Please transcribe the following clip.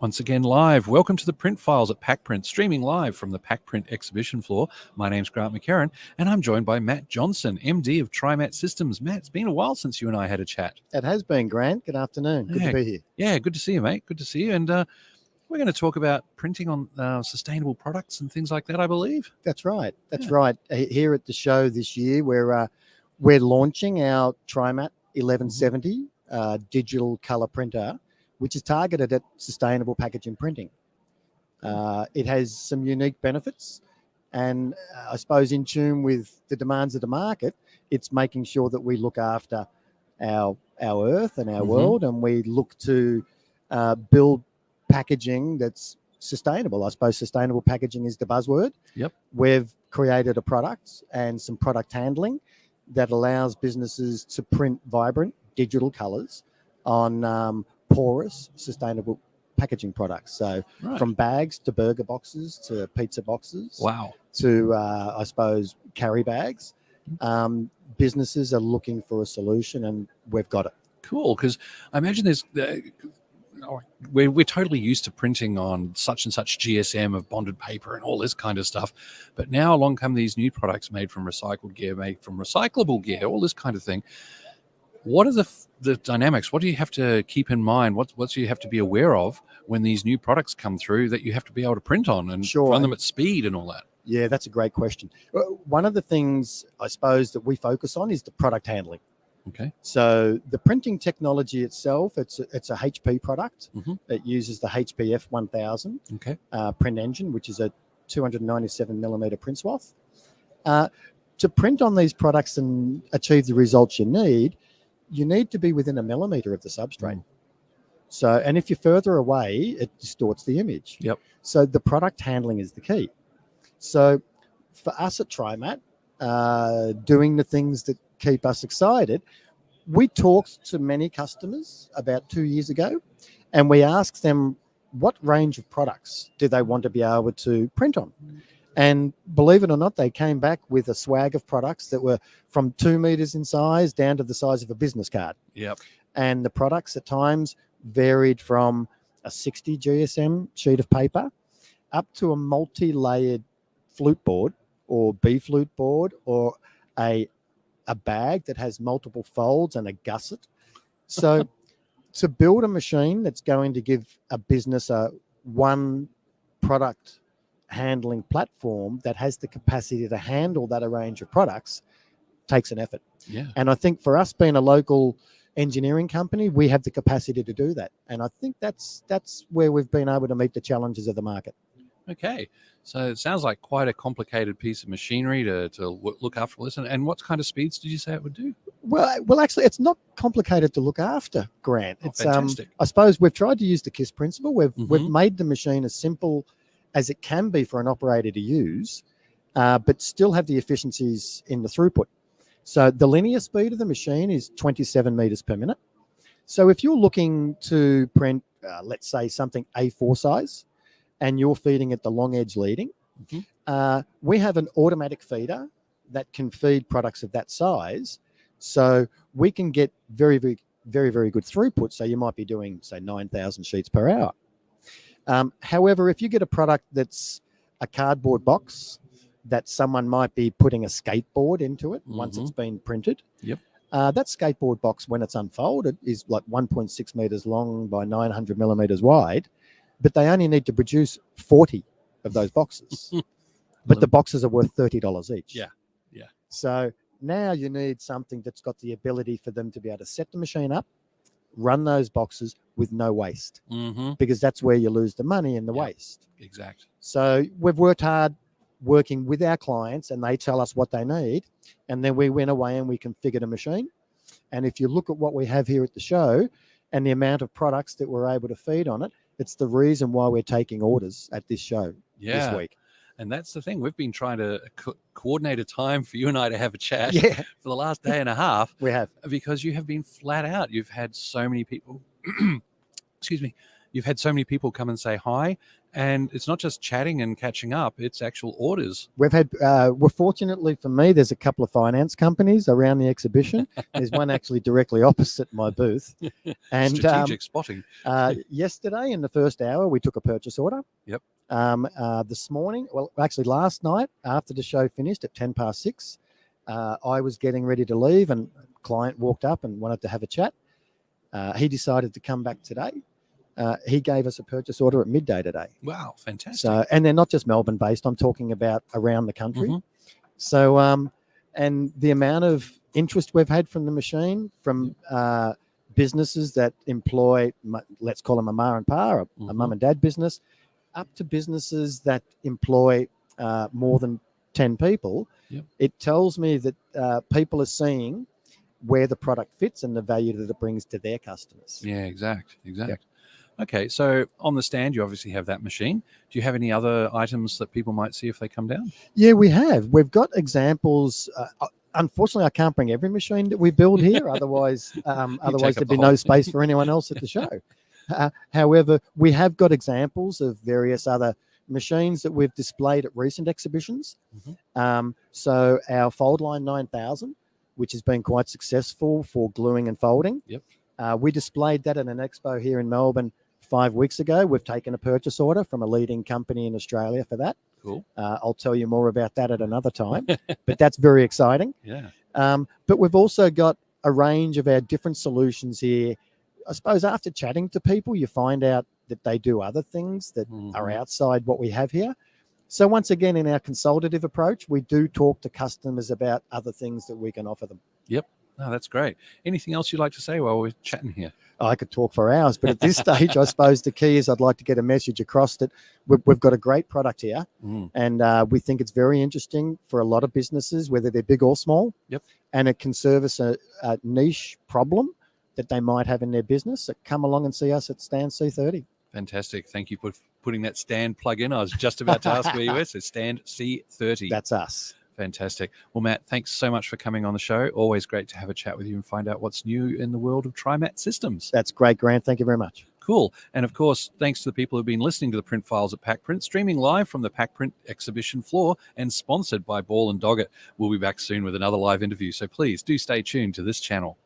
Once again live. Welcome to the Print Files at PacPrint, streaming live from the PacPrint exhibition floor. My name's Grant McCarran, and I'm joined by Matt Johnson, MD of Trimatt Systems. Matt, it's been a while since you and I had a chat. It has been, Grant. Good afternoon. Good to be here. Yeah, good to see you, mate. Good to see you. And we're going to talk about printing on sustainable products and things like that, I believe. That's right. That's right. Here at the show this year, we're launching our Trimatt 1170 digital color printer, which is targeted at sustainable packaging printing. It has some unique benefits, and I suppose in tune with the demands of the market, it's making sure that we look after our earth and our world, and we look to build packaging that's sustainable. I suppose sustainable packaging is the buzzword. Yep. We've created a product and some product handling that allows businesses to print vibrant digital colors on porous, sustainable packaging products. So from bags to burger boxes to pizza boxes. Wow. To, I suppose, carry bags. Businesses are looking for a solution, and we've got it. Cool, because I imagine there's... we're totally used to printing on such and such GSM of bonded paper and all this kind of stuff. But now along come these new products made from recycled gear, made from recyclable gear, all this kind of thing. What are the dynamics? What do you have to keep in mind? What do you have to be aware of when these new products come through that you have to be able to print on and run them at speed and all that? Yeah, that's a great question. One of the things I suppose that we focus on is the product handling. Okay. So the printing technology itself, it's a HP product. It uses the HPF 1000 print engine, which is a 297 millimeter print swath. To print on these products and achieve the results you need to be within a millimeter of the substrate. So, and if you're further away, it distorts the image. Yep. So the product handling is the key. So for us at Trimatt, doing the things that keep us excited, we talked to many customers about 2 years ago, and we asked them what range of products do they want to be able to print on. And believe it or not, they came back with a swag of products that were from 2 meters in size down to the size of a business card. Yep. And the products at times varied from a 60 GSM sheet of paper up to a multi-layered flute board or B-flute board or a bag that has multiple folds and a gusset. So to build a machine that's going to give a business a one product handling platform that has the capacity to handle that range of products takes an effort. Yeah. And I think for us being a local engineering company, we have the capacity to do that. And I think that's where we've been able to meet the challenges of the market. Okay. So it sounds like quite a complicated piece of machinery to look after all this. And what kind of speeds did you say it would do? Well, actually, it's not complicated to look after, Grant. It's fantastic. I suppose we've tried to use the KISS principle. We've made the machine as simple as it can be for an operator to use, but still have the efficiencies in the throughput. So the linear speed of the machine is 27 meters per minute. So if you're looking to print, let's say something A4 size, and you're feeding it the long edge leading, we have an automatic feeder that can feed products of that size. So we can get very, very, very, very good throughput. So you might be doing, say, 9,000 sheets per hour. However, if you get a product that's a cardboard box that someone might be putting a skateboard into it once it's been printed, that skateboard box, when it's unfolded, is like 1.6 meters long by 900 millimeters wide, but they only need to produce 40 of those boxes. But the boxes are worth $30 each. Yeah. So now you need something that's got the ability for them to be able to set the machine up, run those boxes with no waste, because that's where you lose the money in the waste. Exact. So we've worked hard working with our clients, and they tell us what they need, and then we went away and we configured a machine. And if you look at what we have here at the show and the amount of products that we're able to feed on it, it's the reason why we're taking orders at this show this week. And that's the thing. We've been trying to coordinate a time for you and I to have a chat for the last day and a half. We have. Because you have been flat out. You've had so many people, excuse me, you've had so many people come and say hi, and it's not just chatting and catching up, it's actual orders. We've had, well, fortunately for me, there's a couple of finance companies around the exhibition. There's one actually directly opposite my booth. And strategic spotting. yesterday in the first hour, we took a purchase order. Yep. This morning, well, actually last night after the show finished at 6:10, I was getting ready to leave and a client walked up and wanted to have a chat. He decided to come back today. He gave us a purchase order at midday today. Wow, fantastic. So, and they're not just Melbourne based. I'm talking about around the country. So, and the amount of interest we've had from the machine, from businesses that employ, let's call them a ma and pa, a mum and dad business, up to businesses that employ more than 10 people. It tells me that people are seeing where the product fits and the value that it brings to their customers. Yeah, exact. Okay, so on the stand, you obviously have that machine. Do you have any other items that people might see if they come down? Yeah, we have. We've got examples. Unfortunately, I can't bring every machine that we build here. Otherwise there'd be no space for anyone else at the show. However, we have got examples of various other machines that we've displayed at recent exhibitions. So our Fold Line 9000, which has been quite successful for gluing and folding. We displayed that at an expo here in Melbourne 5 weeks ago. We've taken a purchase order from a leading company in Australia for that. Cool. I'll tell you more about that at another time, but that's very exciting. Yeah. But we've also got a range of our different solutions here. I suppose after chatting to people, you find out that they do other things that are outside what we have here. So once again, in our consultative approach, we do talk to customers about other things that we can offer them. Yep. No, that's great. Anything else you'd like to say while we're chatting here? I could talk for hours, but at this stage, I suppose the key is I'd like to get a message across that we've got a great product here, and we think it's very interesting for a lot of businesses, whether they're big or small. And it can service a niche problem that they might have in their business. So come along and see us at Stand C30. Fantastic. Thank you for putting that stand plug in. I was just about to ask where you were. So Stand C30. That's us. Fantastic. Well, Matt, thanks so much for coming on the show. Always great to have a chat with you and find out what's new in the world of Trimatt systems. That's great, Grant. Thank you very much. Cool. And of course, thanks to the people who've been listening to the Print Files at PacPrint, streaming live from the PacPrint exhibition floor and sponsored by Ball and Doggett. We'll be back soon with another live interview. So please do stay tuned to this channel.